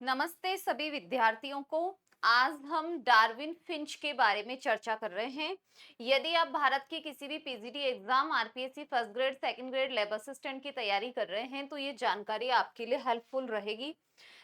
नमस्ते सभी विद्यार्थियों को। आज हम डार्विन फिंच के बारे में चर्चा कर रहे हैं। यदि आप भारत की किसी भी PGT exam, RPSC first grade, second grade, lab assistant की तैयारी कर रहे हैं तो ये जानकारी आपके लिए हेल्पफुल रहेगी।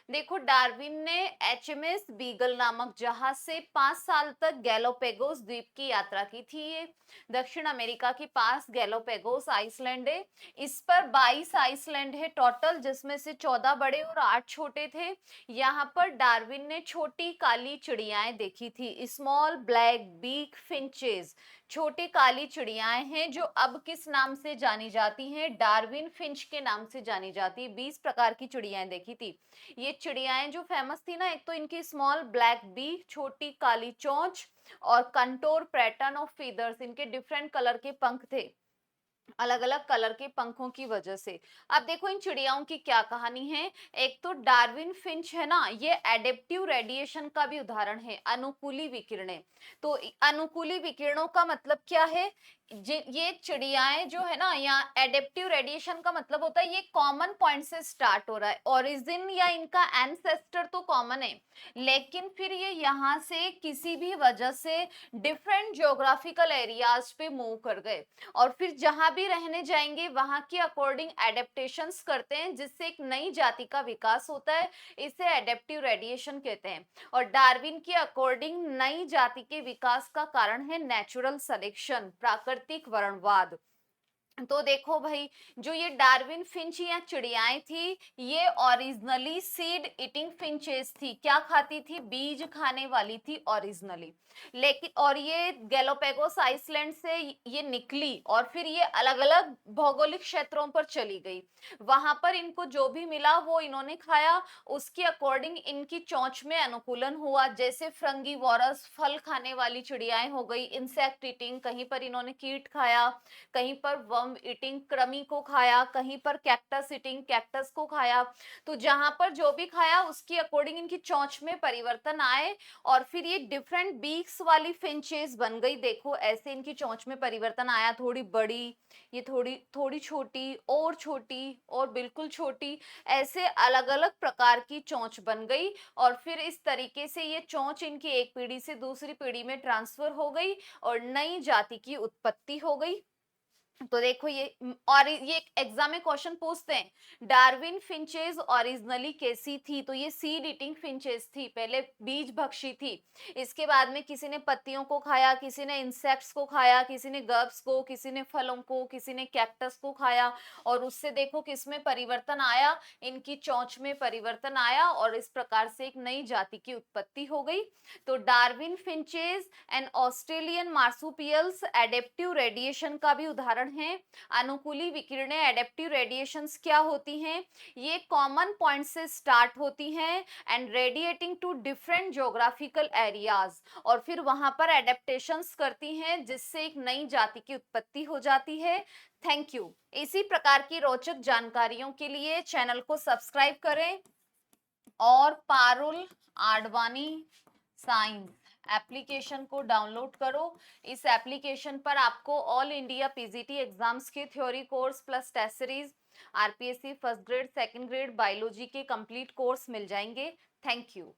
देखो, डार्विन ने एचएमएस बीगल नामक जहाज से 5 साल तक गैलोपेगोस द्वीप की यात्रा की थी। ये दक्षिण अमेरिका के पास गैलोपेगोस आइसलैंड है। इस पर 22 आइसलैंड है टोटल, जिसमें से 14 बड़े और 8 छोटे थे। यहाँ पर डार्विन ने छोटी काली चिड़ियाएं देखी थी, स्मॉल ब्लैक बीक फिंचेस। छोटी काली चिड़ियाएं हैं जो अब किस नाम से जानी जाती हैं? डार्विन फिंच के नाम से जानी जाती है। 20 प्रकार की चिड़ियाएं देखी थी। ये चिड़ियाएं जो फेमस थी ना, एक तो इनकी स्मॉल ब्लैक बीक, छोटी काली चोंच, और कंटोर पैटर्न ऑफ फीदर्स, इनके डिफरेंट कलर के पंख थे, अलग अलग कलर के पंखों की वजह से। अब देखो इन चिड़ियाओं की क्या कहानी है। एक तो डार्विन फिंच है ना, ये एडेप्टिव रेडिएशन का भी उदाहरण है, अनुकूली विकिरणें। तो अनुकूली विकिरणों का मतलब क्या है? ये चिड़ियाएं जो है ना, यहाँ एडेप्टिव रेडिएशन का मतलब होता है ये कॉमन पॉइंट से स्टार्ट हो रहा है, ओरिजिन या इनका एंसेस्टर तो कॉमन है, लेकिन फिर ये यहाँ से किसी भी वजह से डिफरेंट ज्योग्राफिकल एरियाज पे मूव कर गए, और फिर जहां भी रहने जाएंगे वहां के अकॉर्डिंग एडेप्टेशंस करते हैं, जिससे एक नई जाति का विकास होता है। इसे एडेप्टिव रेडिएशन कहते हैं। और डार्विन के अकॉर्डिंग नई जाति के विकास का कारण है नेचुरल सिलेक्शन, प्राकृतिक वर्णवाद। तो देखो भाई, जो ये डार्विन फिंच या चिड़ियाएं थी, ये ओरिजिनली सीड ईटिंग फिंचेस थी। क्या खाती थी? बीज खाने वाली थी ओरिजिनली। लेकिन और ये गैलोपेगोस आइसलैंड से ये निकली और फिर ये अलग अलग भौगोलिक क्षेत्रों पर चली गई। वहां पर इनको जो भी मिला वो इन्होंने खाया। उसके अकॉर्डिंग इनकी चोंच में अनुकूलन हुआ, जैसे फ्रंगीवोरस, फल खाने वाली चिड़ियाएं हो गई, इंसेक्ट ईटिंग, कहीं पर इन्होंने कीट खाया, कहीं पर वर्म ईटिंग, कृमि को खाया, कहीं पर कैक्टस ईटिंग, कैक्टस को खाया। तो जहां पर जो भी खाया उसके अकॉर्डिंग इनकी चोंच में परिवर्तन आए, और फिर ये डिफरेंट बीक्स वाली फिंचेस बन गई। देखो ऐसे इनकी चोंच में परिवर्तन आया, थोड़ी बड़ी, ये थोड़ी थोड़ी छोटी और बिल्कुल छोटी, ऐसे अलग अलग प्रकार की चोंच बन गई। और फिर इस तरीके से ये चोंच इनकी एक पीढ़ी से दूसरी पीढ़ी में ट्रांसफर हो गई और नई जाति की उत्पत्ति हो गई। तो देखो ये और ये एग्जाम में क्वेश्चन पूछते हैं, डार्विन फिंचेस ओरिजिनली कैसी थी? तो ये सीड ईटिंग फिंचेस थी, पहले बीज भक्षी थी। इसके बाद में किसी ने पत्तियों को खाया, किसी ने इंसेक्ट्स को खाया, किसी ने गर्ब्स को, किसी ने फलों को, किसी ने कैक्टस को खाया। और उससे देखो किसमें परिवर्तन आया, इनकी चोंच में परिवर्तन आया, और इस प्रकार से एक नई जाति की उत्पत्ति हो गई। तो Darwin finches and Australian marsupials adaptive radiation का भी उदाहरण है। अनुकूली विकिरणें, एडेप्टिव रेडिएशंस क्या होती हैं? ये कॉमन पॉइंट से स्टार्ट होती हैं and radiating to different geographical areas, और फिर वहां पर एडेप्टेशंस करती हैं, जिससे एक नई जाति की उत्पत्ति हो जाती है। Thank you. इसी प्रकार की रोचक जानकारियों के लिए चैनल को सब्सक्राइब करें, और पारुल आडवाणी साइंस एप्लीकेशन को डाउनलोड करो। इस एप्लीकेशन पर आपको ऑल इंडिया पीजीटी एग्जाम्स के theory course plus test series, RPSC first grade, second grade biology के कंप्लीट कोर्स मिल जाएंगे। Thank you.